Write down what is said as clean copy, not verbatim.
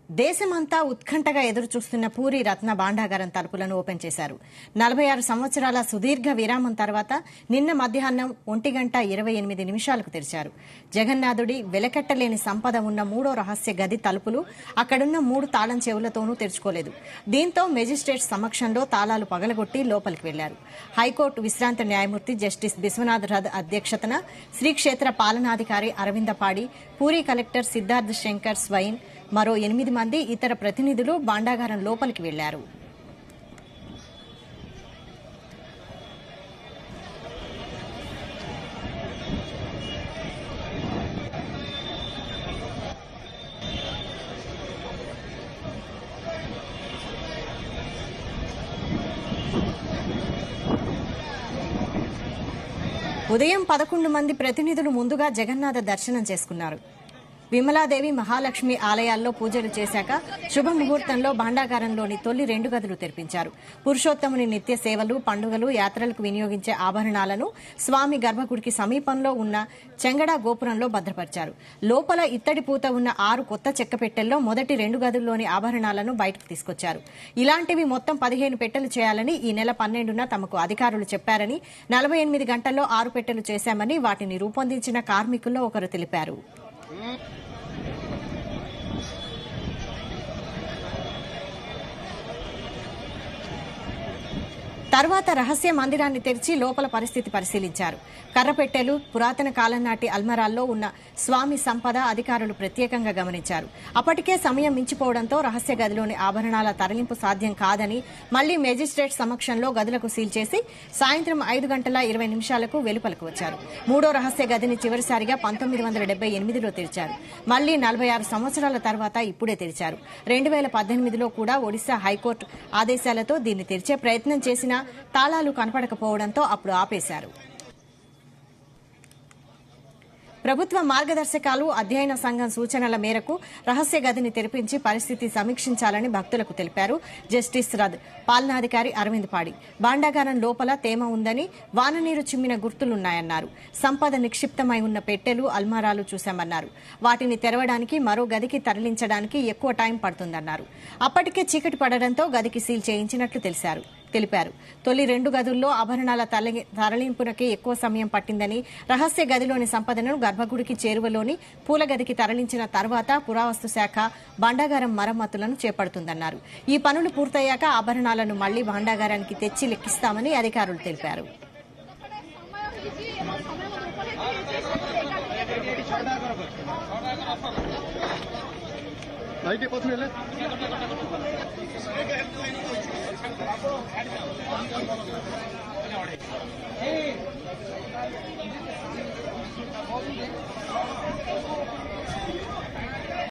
దేశమంతా ఉత్కంఠగా ఎదురుచూస్తున్న పూరి రత్న భాండాగారం తలుపులను ఓపెన్ చేశారు. 46 సంవత్సరాల సుదీర్ఘ విరామం తర్వాత నిన్న మధ్యాహ్నం 1:28 తెరిచారు. జగన్నాథుడి వెలకట్టలేని సంపద ఉన్న మూడో రహస్య గది తలుపులు అక్కడున్న 3 తాళం చెవులతోనూ తెరుచుకోలేదు. దీంతో మెజిస్ట్రేట్ సమక్షంలో తాళాలు పగలగొట్టి లోపలికి వెళ్లారు. హైకోర్టు విశ్రాంత న్యాయమూర్తి జస్టిస్ బిశ్వనాథ్ రథ్ అధ్యక్షతన శ్రీక్షేత్ర పాలనాధికారి అరవిందపాడి, పూరి కలెక్టర్ సిద్ధార్థ్ శంకర్ స్వైన్, మరో 8 మంది ఇతర ప్రతినిధులు భాండాగారం లోపలికి వెళ్లారు. ఉదయం 11 మంది ప్రతినిధులు ముందుగా జగన్నాథ దర్శనం చేసుకున్నారు. విమలాదేవి, మహాలక్ష్మి ఆలయాల్లో పూజలు చేశాక శుభముహూర్తంలో భాండాగారంలోని తొలి 2 గదులు తెరిపించారు. పురుషోత్తముని నిత్య సేవలు, పండుగలు, యాత్రలకు వినియోగించే ఆభరణాలను స్వామి గర్భగుడికి సమీపంలో ఉన్న చెంగడా గోపురంలో భద్రపరిచారు. లోపల ఇత్తడి పూత ఉన్న 6 కొత్త చెక్క పెట్టెల్లో మొదటి 2 గదుల్లోని ఆభరణాలను బయటకు తీసుకొచ్చారు. ఇలాంటివి మొత్తం 15 పెట్టెలు చేయాలని ఈ నెల 12న తమకు అధికారులు చెప్పారని, 48 గంటల్లో 6 పెట్టెలు చేశామని వాటిని రూపొందించిన కార్మికుల్లో ఒకరు తెలిపారు. తర్వాత రహస్య మందిరాన్ని తెరిచి లోపల పరిస్థితి పరిశీలించారు. కర్రపెట్టెలు, పురాతన కాలం నాటి అల్మరాల్లో ఉన్న స్వామి సంపద అధికారులు ప్రత్యేకంగా గమనించారు. అప్పటికే సమయం మించిపోవడంతో రహస్య గదిలోని ఆభరణాల తరలింపు సాధ్యం కాదని మళ్లీ మెజిస్ట్రేట్ సమక్షంలో గదులకు సీల్ చేసి సాయంత్రం 5:20 వెలుపలకు వచ్చారు. మూడో రహస్య గదిని చివరిసారిగా 1978లో తెరిచారు. మళ్లీ 46 సంవత్సరాల తర్వాత ఇప్పుడే తెరిచారు. 2018లో కూడా ఒడిశా హైకోర్టు ఆదేశాలతో దీన్ని తెరిచే ప్రయత్నం చేసినా తాళాలు కనపడకపోవడంతో అప్పుడు ఆపేశారు. ప్రభుత్వ మార్గదర్శకాలు, అధ్యయన సంఘం సూచనల మేరకు రహస్య గదిని తెరిపించి పరిస్థితి సమీక్షించాలని భక్తులకు తెలిపారు జస్టిస్ రథ్. పాలనాధికారి అరవింద్ పాడి భాండాగారం లోపల తేమ ఉందని, వాననీరు చిమ్మిన గుర్తులున్నాయన్నారు. సంపద నిక్షిప్తమై ఉన్న పెట్టెలు, అల్మారాలు చూశామన్నారు. వాటిని తెరవడానికి, మరో గదికి తరలించడానికి ఎక్కువ టైం పడుతుందన్నారు. అప్పటికే చీకటి పడడంతో గదికి సీల్ చేయించినట్లు తెలిపారు. తొలి 2 గదుల్లో ఆభరణాల తరలింపునకే ఎక్కువ సమయం పట్టిందని, రహస్య గదిలోని సంపదను గర్భగుడికి చేరువలోని పూల గదికి తరలించిన తర్వాత పురావస్తు శాఖ భాండాగారం మరమ్మతులను చేపడుతుందన్నారు. ఈ పనులు పూర్తయ్యాక ఆభరణాలను మళ్లీ భాండాగారానికి తెచ్చి లెక్కిస్తామని అధికారులు తెలిపారు. Thank you.